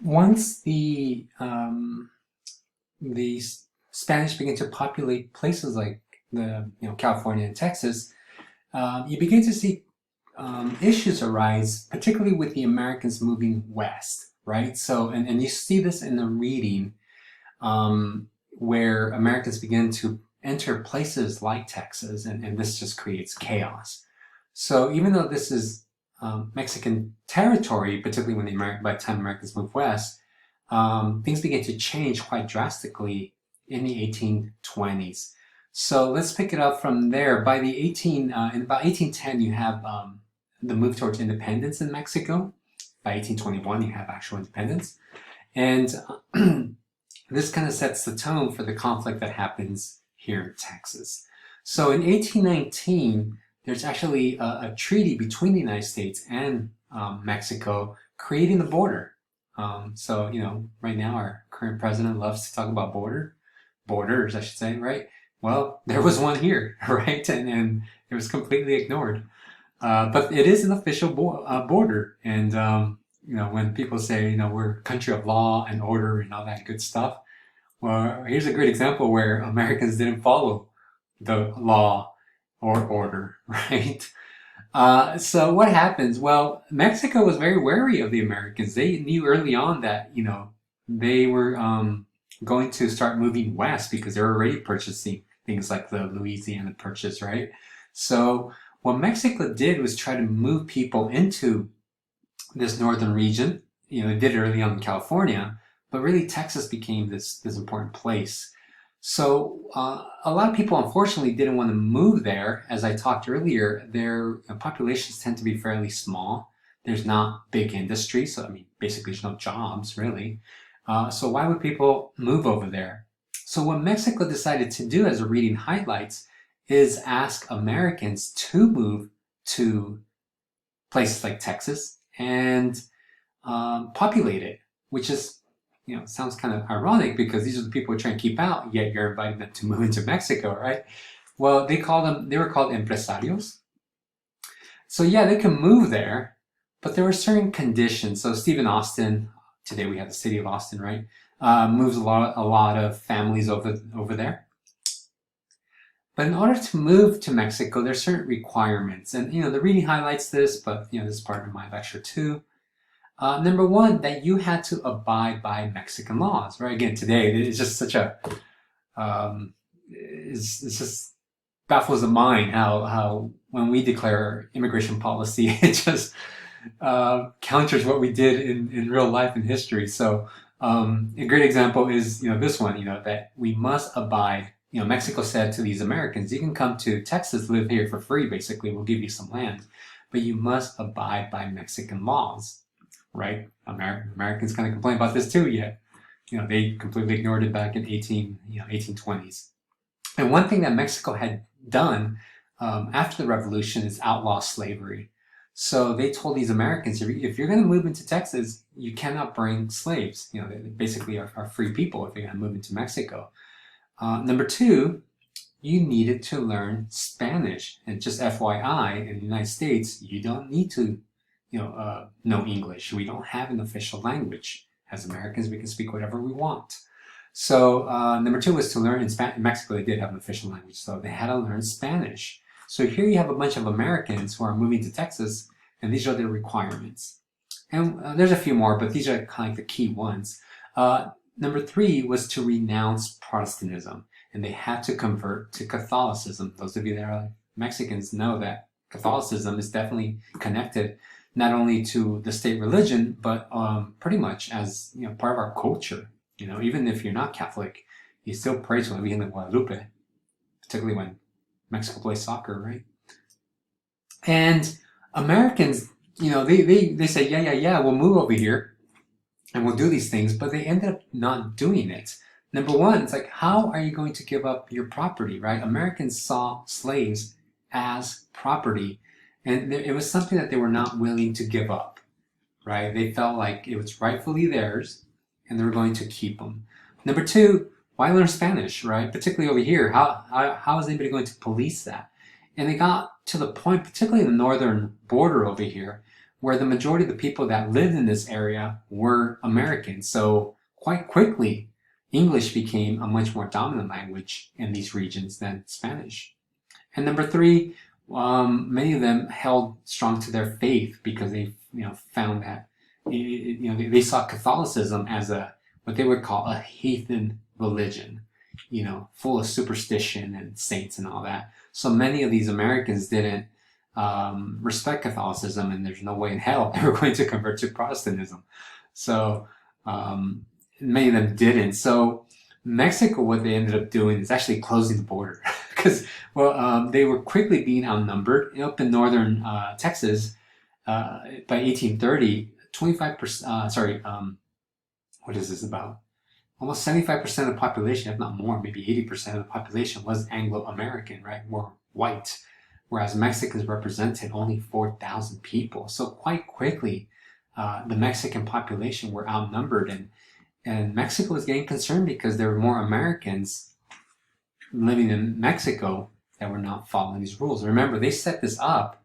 once the Spanish began to populate places like the California and Texas, you begin to see issues arise, particularly with the Americans moving west, right? So, and you see this in the reading where Americans begin to enter places like Texas, and this just creates chaos. So even though this is Mexican territory, particularly when by the time Americans move west, things began to change quite drastically in the 1820s. So let's pick it up from there. In about 1810, you have the move towards independence in Mexico. By 1821, you have actual independence. And this kind of sets the tone for the conflict that happens here in Texas. So in 1819, there's actually a treaty between the United States and Mexico creating the border. So, right now our current president loves to talk about borders, I should say, right? Well, there was one here, right? And it was completely ignored. But it is an official border. And, when people say, we're a country of law and order and all that good stuff, well, here's a great example where Americans didn't follow the law or order, right? So what happens? Well, Mexico was very wary of the Americans. They knew early on that, they were going to start moving west because they're already purchasing things like the Louisiana Purchase, right? So what Mexico did was try to move people into this northern region. They did it early on in California, but really Texas became this important place. So a lot of people, unfortunately, didn't want to move there. As I talked earlier, their populations tend to be fairly small. There's not big industry, so basically there's no jobs, really. So why would people move over there? So what Mexico decided to do, as the reading highlights, is ask Americans to move to places like Texas and populate it, which is sounds kind of ironic because these are the people we're trying to keep out, yet you're inviting them to move into Mexico, right? Well, they were called empresarios. So yeah, they can move there, but there were certain conditions. So Stephen Austin, today we have the city of Austin, right? Moves a lot of families over there. But in order to move to Mexico, there's certain requirements. And the reading highlights this, but this is part of my lecture too. Number one, that you had to abide by Mexican laws, right? Again, today it's just such a, it's just baffles the mind how when we declare immigration policy, it just counters what we did in real life and history. So a great example is this one, that we must abide. Mexico said to these Americans, you can come to Texas, live here for free. Basically, we'll give you some land, but you must abide by Mexican laws. Right? Americans kind of complain about this too, yet they completely ignored it back in 1820s. And one thing that Mexico had done after the revolution is outlaw slavery. So they told these Americans, if you're going to move into Texas, you cannot bring slaves. They basically are free people if you're going to move into Mexico. Number two, you needed to learn Spanish. And just FYI, in the United States, you don't need to know English. We don't have an official language. As Americans, we can speak whatever we want. So number two was to learn in Spanish. In Mexico, they did have an official language, so they had to learn Spanish. So here you have a bunch of Americans who are moving to Texas, and these are their requirements. And there's a few more, but these are kind of the key ones. Number three was to renounce Protestantism, and they had to convert to Catholicism. Those of you that are Mexicans know that Catholicism is definitely connected not only to the state religion, but pretty much as part of our culture. Even if you're not Catholic, you still pray to La Virgen de Guadalupe, particularly when Mexico plays soccer, right? And Americans, they say, yeah, we'll move over here and we'll do these things, but they ended up not doing it. Number one, it's like, how are you going to give up your property, right? Americans saw slaves as property, and it was something that they were not willing to give up, right? They felt like it was rightfully theirs, and they were going to keep them. Number two, why learn Spanish, right? Particularly over here, how is anybody going to police that? And they got to the point, particularly the northern border over here, where the majority of the people that lived in this area were Americans. So quite quickly, English became a much more dominant language in these regions than Spanish. And number three, many of them held strong to their faith because they, found that, they saw Catholicism as what they would call a heathen religion, full of superstition and saints and all that. So many of these Americans didn't respect Catholicism, and there's no way in hell they were going to convert to Protestantism. So many of them didn't. So Mexico, what they ended up doing is actually closing the border because, they were quickly being outnumbered. Up in northern Texas, by 1830, 25%, what is this about? Almost 75% of the population, if not more, maybe 80% of the population was Anglo-American, right? More white, whereas Mexicans represented only 4,000 people. So quite quickly, the Mexican population were outnumbered, and Mexico was getting concerned because there were more Americans living in Mexico that were not following these rules. Remember, they set this up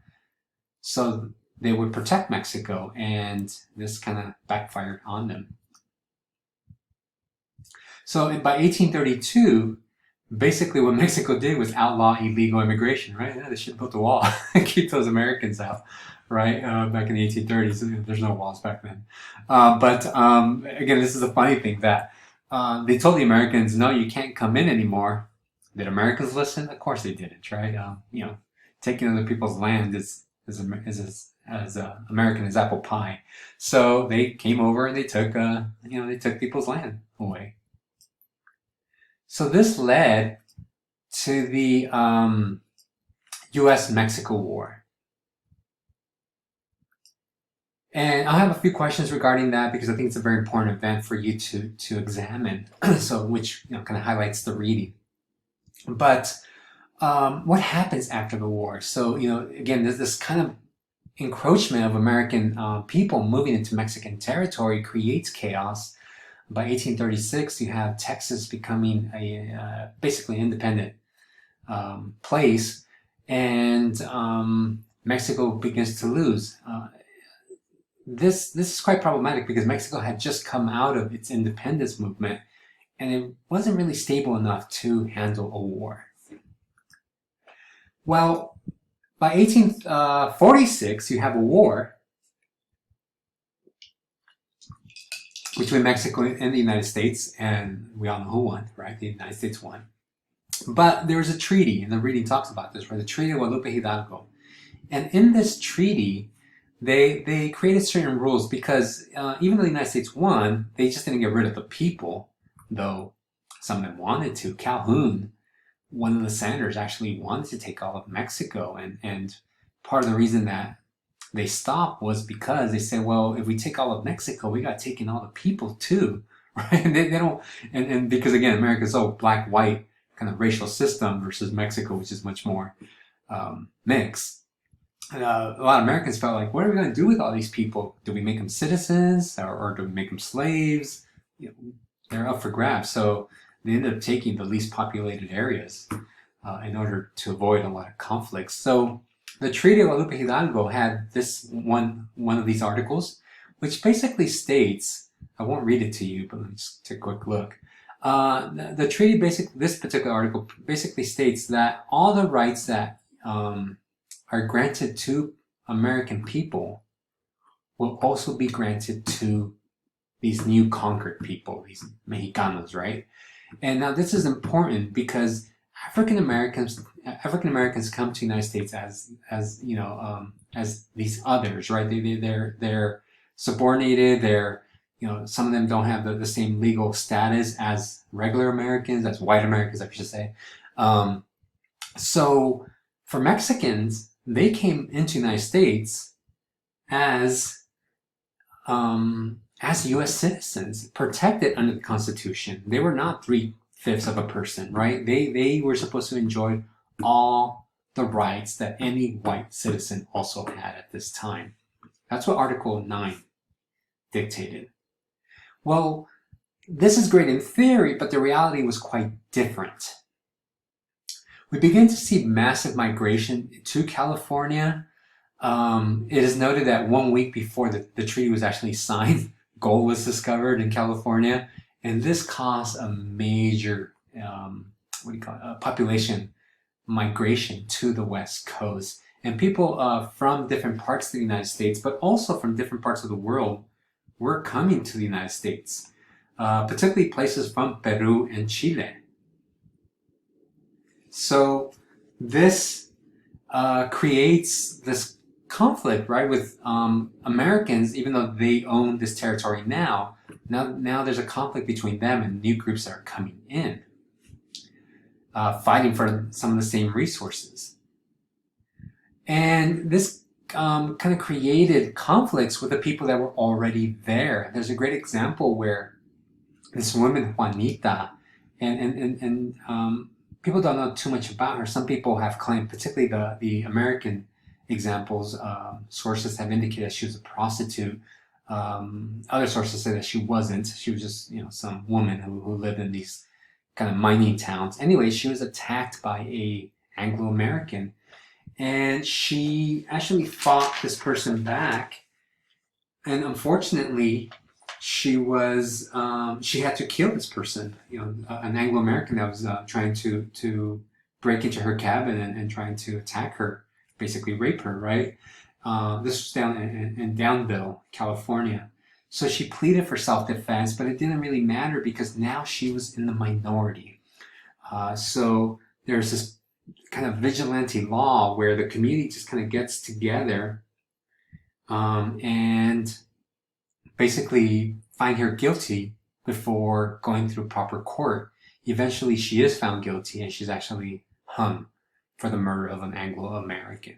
so they would protect Mexico, and this kind of backfired on them. So by 1832, basically what Mexico did was outlaw illegal immigration, right? Yeah, they should have built a wall and keep those Americans out, right? Back in the 1830s, there's no walls back then. But again, this is a funny thing that they told the Americans, no, you can't come in anymore. Did Americans listen? Of course they didn't, right? Taking other people's land is as American as apple pie. So they came over and they took people's land away. So this led to the U.S.-Mexico War. And I have a few questions regarding that because I think it's a very important event for you to examine, so which kind of highlights the reading. But what happens after the war? So, again, there's this kind of encroachment of American people moving into Mexican territory creates chaos. By 1836, you have Texas becoming a basically independent place, and Mexico begins to lose. This is quite problematic because Mexico had just come out of its independence movement, and it wasn't really stable enough to handle a war. Well, by 1846, you have a war between Mexico and the United States, and we all know who won, right? The United States won. But there was a treaty, and the reading talks about this, right? The Treaty of Guadalupe Hidalgo. And in this treaty, they created certain rules because even though the United States won, they just didn't get rid of the people, though some of them wanted to. Calhoun, one of the senators, actually wanted to take all of Mexico, and part of the reason that they stopped was because they said, well, if we take all of Mexico, we got to take in all the people too, right? And they don't, and because again, America's so black-white kind of racial system versus Mexico, which is much more mixed. And, a lot of Americans felt like, what are we going to do with all these people? Do we make them citizens or do we make them slaves? They're up for grabs. So they ended up taking the least populated areas in order to avoid a lot of conflicts. So the Treaty of Guadalupe Hidalgo had this one of these articles, which basically states, I won't read it to you, but let's take a quick look. The treaty, this particular article basically states that all the rights that are granted to American people will also be granted to these new conquered people, these Mexicanos, right? And now this is important because African Americans come to the United States as these others, right? They're subordinated. They're some of them don't have the same legal status as regular Americans, as white Americans, I should say. So for Mexicans, they came into the United States as U.S. citizens, protected under the Constitution. They were not 3/5 of a person, right? They were supposed to enjoy all the rights that any white citizen also had at this time. That's what Article 9 dictated. Well, this is great in theory, but the reality was quite different. We began to see massive migration to California It is noted that 1 week before the treaty was actually signed, gold was discovered in California, and this caused a major what do you call it, population migration to the West Coast. And people from different parts of the United States, but also from different parts of the world, were coming to the United States, particularly places from Peru and Chile. So this creates this conflict, right, with Americans, even though they own this territory now. Now there's a conflict between them and new groups that are coming in, fighting for some of the same resources. And this kind of created conflicts with the people that were already there. There's a great example where this woman, Juanita, and people don't know too much about her. Some people have claimed, particularly the American examples, sources have indicated she was a prostitute. Other sources say that she wasn't. She was just, some woman who lived in these kind of mining towns. Anyway, she was attacked by a Anglo-American, and she actually fought this person back. And unfortunately, she had to kill this person. An Anglo-American that was trying to break into her cabin and trying to attack her, basically rape her. Right. This was down in Downville, California. So she pleaded for self-defense, but it didn't really matter because now she was in the minority. So there's this kind of vigilante law where the community just kind of gets together and basically find her guilty before going through proper court. Eventually, she is found guilty and she's actually hung for the murder of an Anglo-American.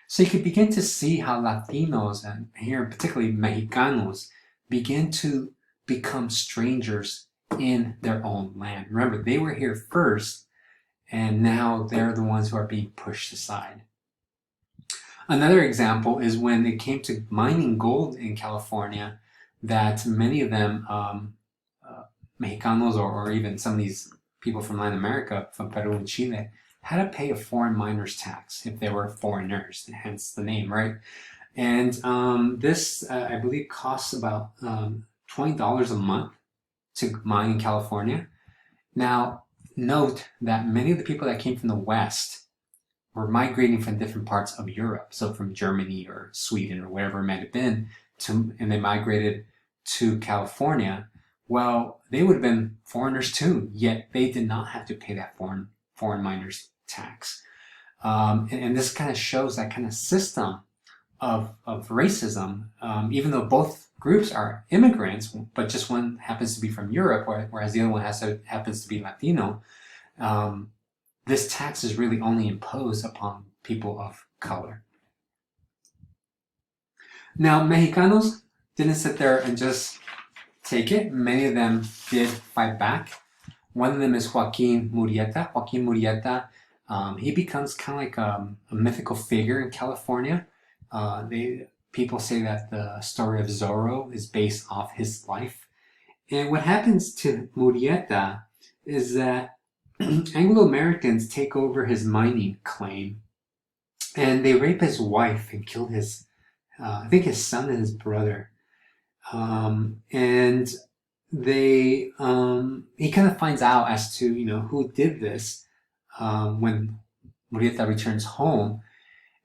So you can begin to see how Latinos, and here particularly Mexicanos, begin to become strangers in their own land. Remember, they were here first, and now they're the ones who are being pushed aside. Another example is when it came to mining gold in California, that many of them, Mexicanos or even some of these people from Latin America, from Peru and Chile, had to pay a foreign miner's tax if they were foreigners, hence the name, right? And this, I believe, costs about $20 a month to mine in California. Now, note that many of the people that came from the West were migrating from different parts of Europe, so from Germany or Sweden or wherever it might have been, and they migrated to California. Well, they would have been foreigners too, yet they did not have to pay that foreign miners tax. And this kind of shows that kind of system of racism, even though both groups are immigrants, but just one happens to be from Europe, whereas the other one happens to be Latino. This tax is really only imposed upon people of color. Now, Mexicanos didn't sit there and just take it. Many of them did fight back. One of them is Joaquin Murrieta. Joaquin Murrieta, he becomes kind of like a mythical figure in California. People say that the story of Zorro is based off his life. And what happens to Murrieta is that Anglo-Americans take over his mining claim, and they rape his wife and kill his, I think his son and his brother. And he kind of finds out as to, who did this when Murrieta returns home.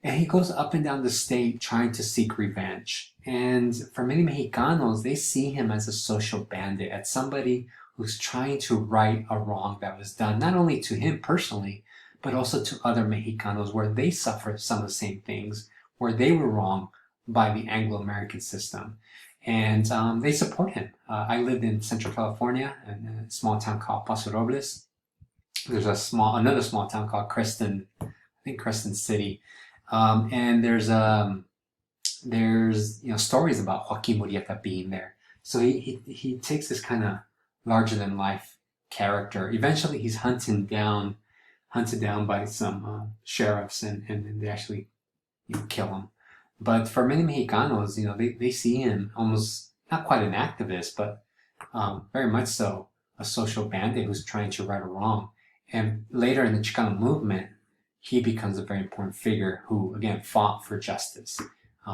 And he goes up and down the state trying to seek revenge. And for many Mexicanos, they see him as a social bandit, as somebody who's trying to right a wrong that was done, not only to him personally, but also to other Mexicanos where they suffered some of the same things, where they were wrong by the Anglo-American system. And they support him. I lived in Central California, in a small town called Paso Robles. There's another small town called Creston, I think Creston City. And there's stories about Joaquin Murrieta being there. So he takes this kind of larger than life character. Eventually he's hunted down by some sheriffs, and they actually kill him. But for many Mexicanos, they see him almost not quite an activist, but very much so a social bandit who's trying to right a wrong. And later in the Chicano movement, he becomes a very important figure who, again, fought for justice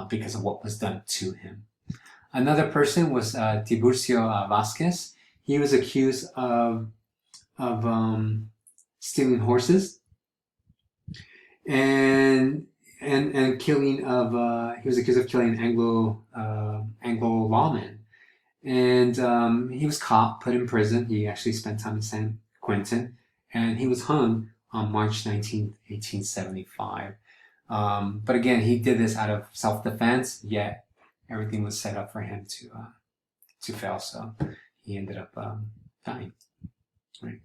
because of what was done to him. Another person was Tiburcio Vasquez. He was accused of stealing horses and killing of he was accused of killing Anglo lawmen, and he was caught, put in prison. He actually spent time in San Quentin, and he was hung on March 19th, 1875. But again, he did this out of self-defense, yet everything was set up for him to fail, so he ended up dying. Right.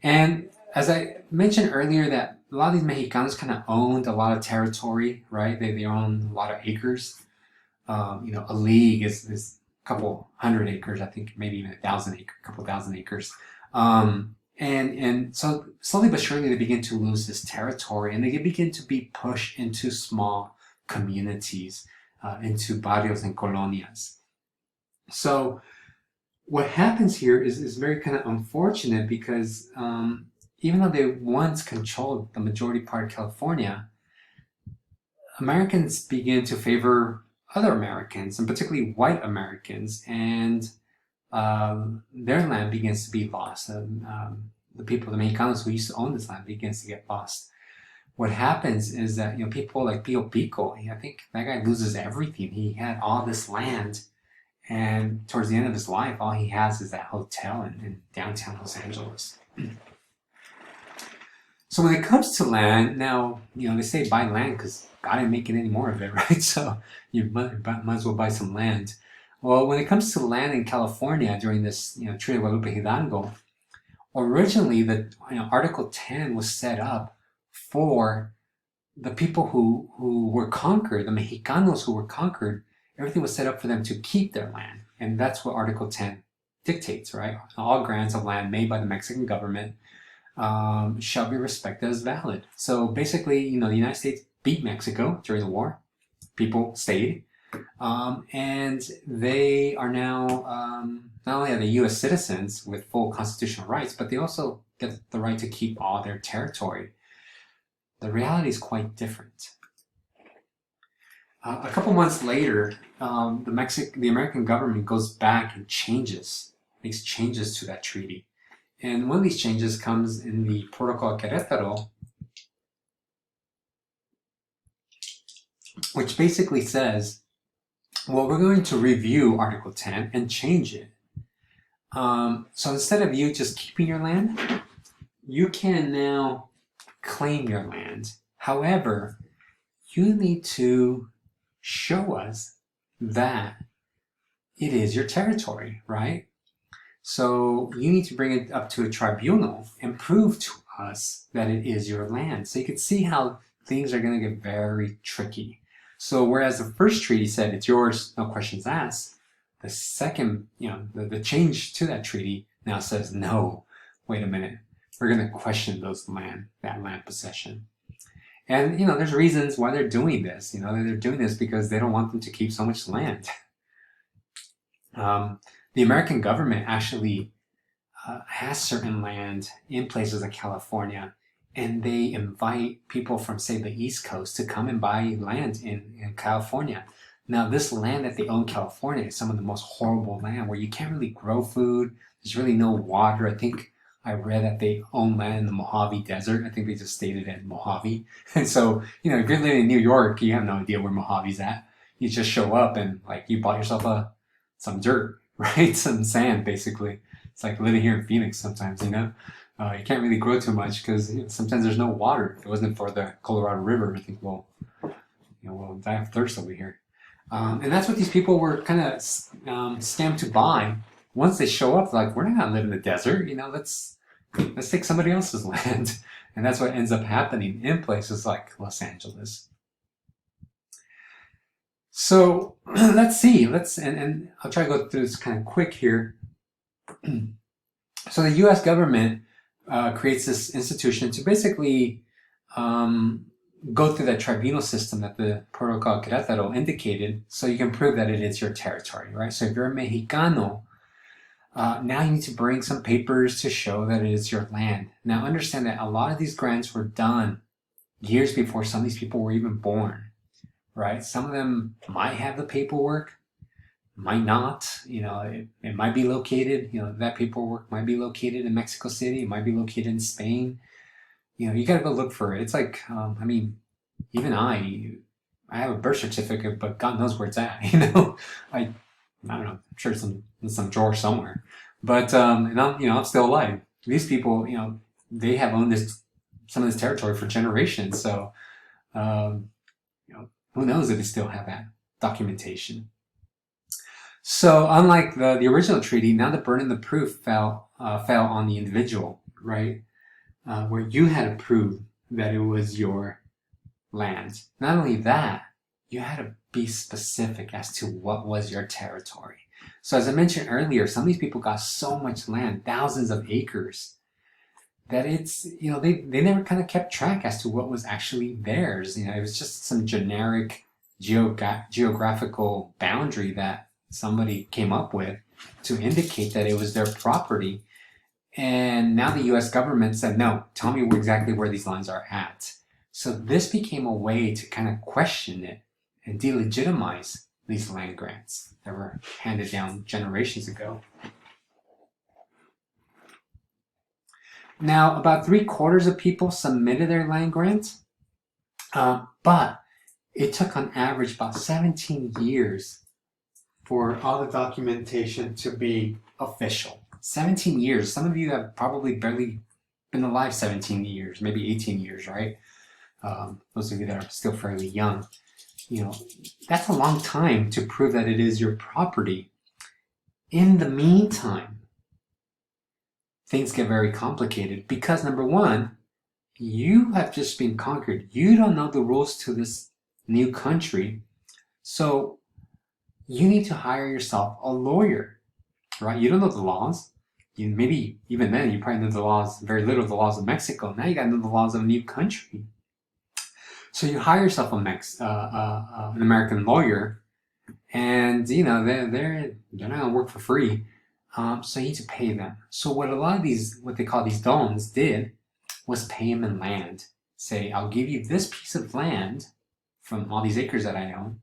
And as I mentioned earlier, that a lot of these Mexicanos kind of owned a lot of territory, right? They owned a lot of acres. A league is a couple hundred acres, I think, maybe even a couple thousand acres. And so slowly but surely they begin to lose this territory, and they begin to be pushed into small communities, into barrios and colonias. So what happens here is very kind of unfortunate because even though they once controlled the majority part of California, Americans begin to favor other Americans, and particularly white Americans, and their land begins to be lost. The people, the Mexicanos who used to own this land, begins to get lost. What happens is that people like Pio Pico, I think that guy loses everything. He had all this land, and towards the end of his life, all he has is that hotel in downtown Los Angeles. So when it comes to land, now, they say buy land because God didn't make it any more of it, right? So you might as well buy some land. Well, when it comes to land in California during this, Treaty of Guadalupe Hidalgo, originally the Article 10 was set up for the people who were conquered, the Mexicanos who were conquered. Everything was set up for them to keep their land. And that's what Article 10 dictates, right? All grants of land made by the Mexican government shall be respected as valid. So basically, the United States beat Mexico during the war. People stayed. And they are now, not only are they U.S. citizens with full constitutional rights, but they also get the right to keep all their territory. The reality is quite different. A couple months later, the American government goes back and makes changes to that treaty. And one of these changes comes in the Protocol Querétaro, which basically says, well, we're going to review Article 10 and change it. So instead of you just keeping your land, you can now claim your land. However, you need to show us that it is your territory, right? So you need to bring it up to a tribunal and prove to us that it is your land. So you can see how things are going to get very tricky. So whereas the first treaty said it's yours, no questions asked, the second, the change to that treaty now says, no, wait a minute, we're going to question that land possession. And, there's reasons why they're doing this. They're doing this because they don't want them to keep so much land. The American government actually has certain land in places like California, and they invite people from, say, the East Coast to come and buy land in California. Now, this land that they own in California is some of the most horrible land where you can't really grow food. There's really no water. I think I read that they own land in the Mojave Desert. I think they just stated it in Mojave. And so, if you're living in New York, you have no idea where Mojave's at. You just show up and, you bought yourself some dirt, right? Some sand, basically. It's like living here in Phoenix sometimes, you can't really grow too much because sometimes there's no water. If it wasn't for the Colorado River, I think we'll die of thirst over here. And that's what these people were kind of scammed to buy. Once they show up, we're not gonna live in the desert. Let's take somebody else's land. And that's what ends up happening in places like Los Angeles. So let's see. And I'll try to go through this kind of quick here. So the U.S. government creates this institution to basically go through that tribunal system that the Protocol Querétaro indicated, so you can prove that it is your territory, right? So if you're a Mexicano, now you need to bring some papers to show that it is your land. Now understand that a lot of these grants were done years before some of these people were even born, right? Some of them might have the paperwork, might not. It might be located, that paperwork might be located in Mexico City, it might be located in Spain. You gotta go look for it. It's like, even I have a birth certificate, but God knows where it's at. I don't know. I'm sure it's in some drawer somewhere. But and I'm still alive. These people, they have owned some of this territory for generations. So, who knows if they still have that documentation. So, unlike the original treaty, now the burden of proof fell on the individual, right? Where you had to prove that it was your land. Not only that, you had to be specific as to what was your territory. So as I mentioned earlier, some of these people got so much land, thousands of acres, that it's, they never kind of kept track as to what was actually theirs. It was just some generic geographical boundary that somebody came up with to indicate that it was their property. And now the US government said, no, tell me exactly where these lines are at. So this became a way to kind of question it and delegitimize these land grants that were handed down generations ago. Now, about 3/4 of people submitted their land grants, but it took on average about 17 years for all the documentation to be official. 17 years. Some of you have probably barely been alive 17 years, maybe 18 years, right? Those of you that are still fairly young. That's a long time to prove that it is your property. In the meantime, things get very complicated because, number one, you have just been conquered. You don't know the rules to this new country. So you need to hire yourself a lawyer, right? You don't know the laws. Maybe even then you probably know the laws, very little of the laws of Mexico. Now you got to know the laws of a new country. So you hire yourself an American lawyer, and they're not gonna work for free. So you need to pay them. So what a lot of what they call these dons did was pay them in land. Say, I'll give you this piece of land from all these acres that I own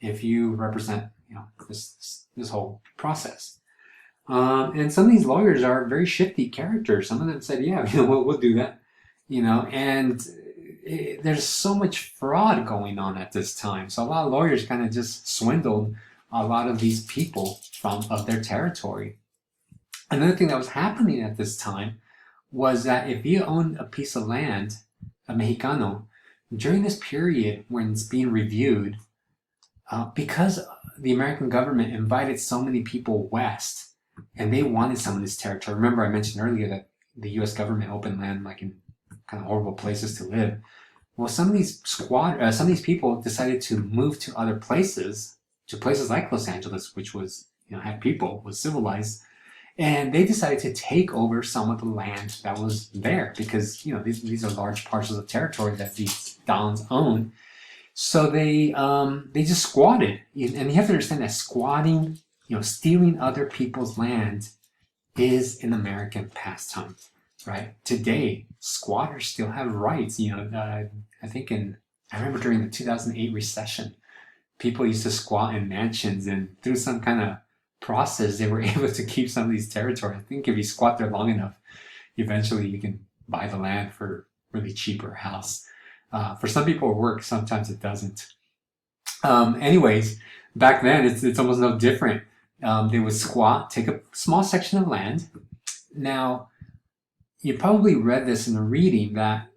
if you represent this whole process. And some of these lawyers are very shifty characters. Some of them said, yeah, we'll do that. And there's so much fraud going on at this time. So a lot of lawyers kind of just swindled a lot of these people of their territory. Another thing that was happening at this time was that if you owned a piece of land, a Mexicano, during this period when it's being reviewed, because the American government invited so many people west and they wanted some of this territory. Remember I mentioned earlier that the US government opened land like in kind of horrible places to live. Well, some of these people decided to move to other places, to places like Los Angeles, which was, had people, was civilized, and they decided to take over some of the land that was there because, these are large parcels of territory that these dons own. So they just squatted, and you have to understand that squatting, stealing other people's land, is an American pastime. Right. Today, squatters still have rights. I remember during the 2008 recession, people used to squat in mansions, and through some kind of process, they were able to keep some of these territories. I think if you squat there long enough, eventually you can buy the land for really cheaper house. For some people it works, sometimes it doesn't. Anyways, back then it's almost no different. They would squat, take a small section of land. Now, you probably read this in a reading that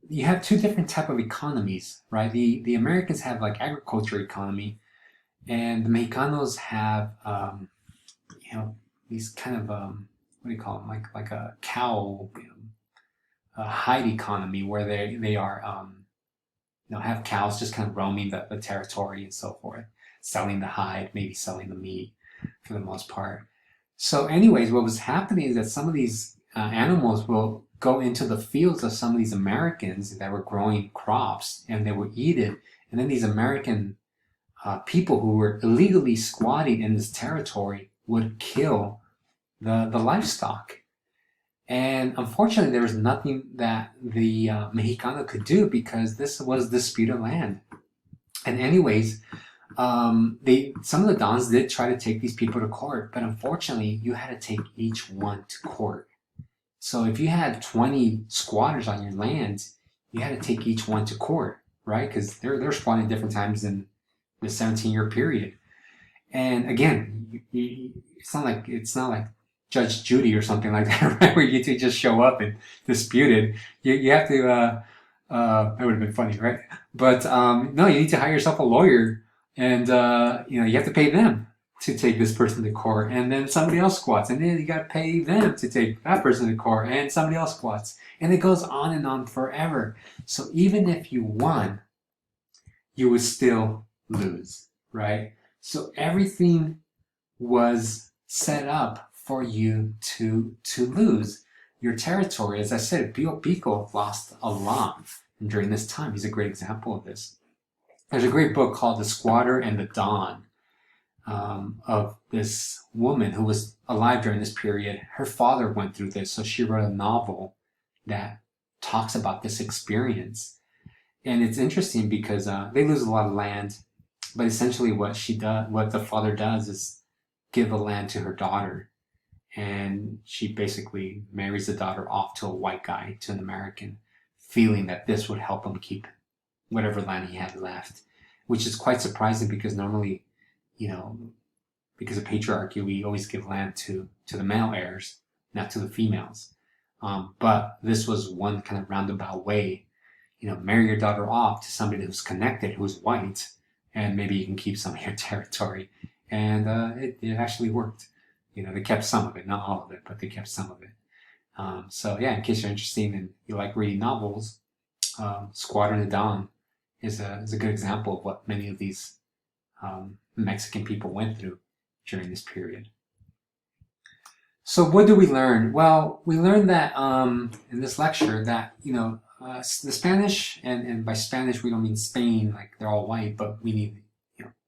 you have two different type of economies, right? The Americans have like agriculture economy, and the Mexicanos have these kind of what do you call them, like a cow hide economy, where they are have cows just kind of roaming the territory and so forth, selling the hide, maybe selling the meat for the most part. So anyways, what was happening is that some of these animals will go into the fields of some of these Americans that were growing crops, and they would eat it. And then these American people who were illegally squatting in this territory would kill the livestock. And unfortunately, there was nothing that the Mexicano could do because this was disputed land. And anyways, some of the Dons did try to take these people to court, but unfortunately, you had to take each one to court. So if you had 20 squatters on your land, you had to take each one to court, right? Because they're squatting at different times in the 17-year period. And again, it's not like Judge Judy or something like that, right? Where you two just show up and dispute it. You have to. That would have been funny, right? But no, you need to hire yourself a lawyer, and you have to pay them to take this person to court, and then somebody else squats, and then you got to pay them to take that person to court, and somebody else squats, and it goes on and on forever. So even if you won, you would still lose, right? So everything was set up for you to lose your territory. As I said, Pio Pico lost a lot during this time. He's a great example of this. There's a great book called The Squatter and the Don, of this woman who was alive during this period. Her father went through this, so she wrote a novel that talks about this experience. And it's interesting because they lose a lot of land, but essentially what the father does is give the land to her daughter, and she basically marries the daughter off to a white guy, to an American, feeling that this would help him keep whatever land he had left, which is quite surprising because normally, because of patriarchy, we always give land to the male heirs, not to the females. But this was one kind of roundabout way, marry your daughter off to somebody who's connected, who's white, and maybe you can keep some of your territory. And it actually worked. They kept some of it, not all of it, but they kept some of it. So yeah, in case you're interested and you like reading novels, Squatter and the Don is a good example of what many of these Mexican people went through during this period. So what do we learn? Well, we learned that in this lecture that the Spanish, and by Spanish we don't mean Spain, like they're all white, but we need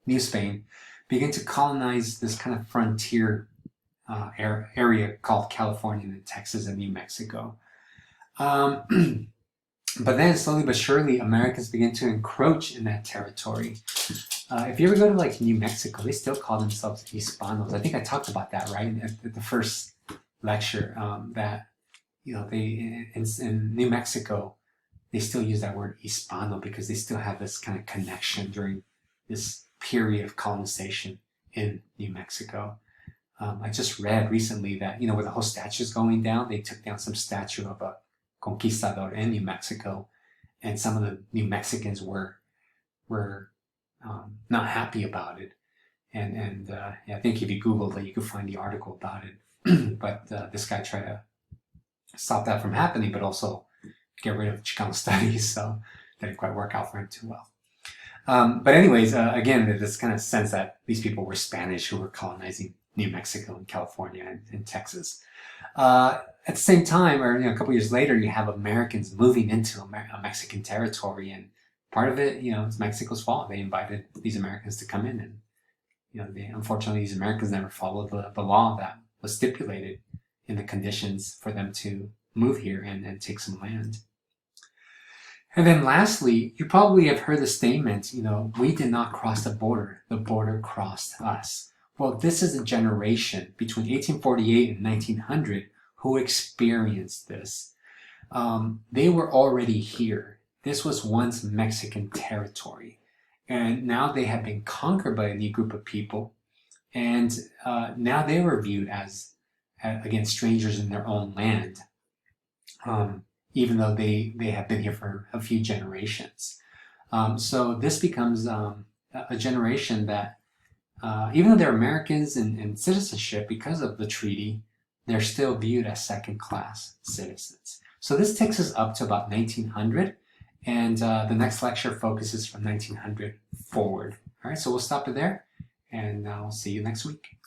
New Spain, begin to colonize this kind of frontier area called California and Texas and New Mexico. But then slowly but surely, Americans begin to encroach in that territory. If you ever go to like New Mexico, they still call themselves Hispanos. I think I talked about that, right, at the first lecture, that they in New Mexico, they still use that word Hispano because they still have this kind of connection during this period of colonization in New Mexico. I just read recently that, where the whole statue is going down, they took down some statue of a conquistador in New Mexico, and some of the New Mexicans were not happy about it. And I think if you Google it, you could find the article about it. But this guy tried to stop that from happening, but also get rid of Chicano studies, so it didn't quite work out for him too well. But anyways, again, this kind of sense that these people were Spanish who were colonizing New Mexico and California and Texas. At the same time, or a couple years later, you have Americans moving into a Mexican territory, and part of it, it's Mexico's fault. They invited these Americans to come in, and unfortunately, these Americans never followed the law that was stipulated in the conditions for them to move here and take some land. And then lastly, you probably have heard the statement, we did not cross the border crossed us. Well, this is a generation between 1848 and 1900 who experienced this. They were already here. This was once Mexican territory. And now they have been conquered by a new group of people. And now they were viewed as, again, strangers in their own land, even though they have been here for a few generations. So this becomes a generation that, even though they're Americans in citizenship because of the treaty, they're still viewed as second-class citizens. So this takes us up to about 1900, and the next lecture focuses from 1900 forward. All right, so we'll stop it there, and I'll see you next week.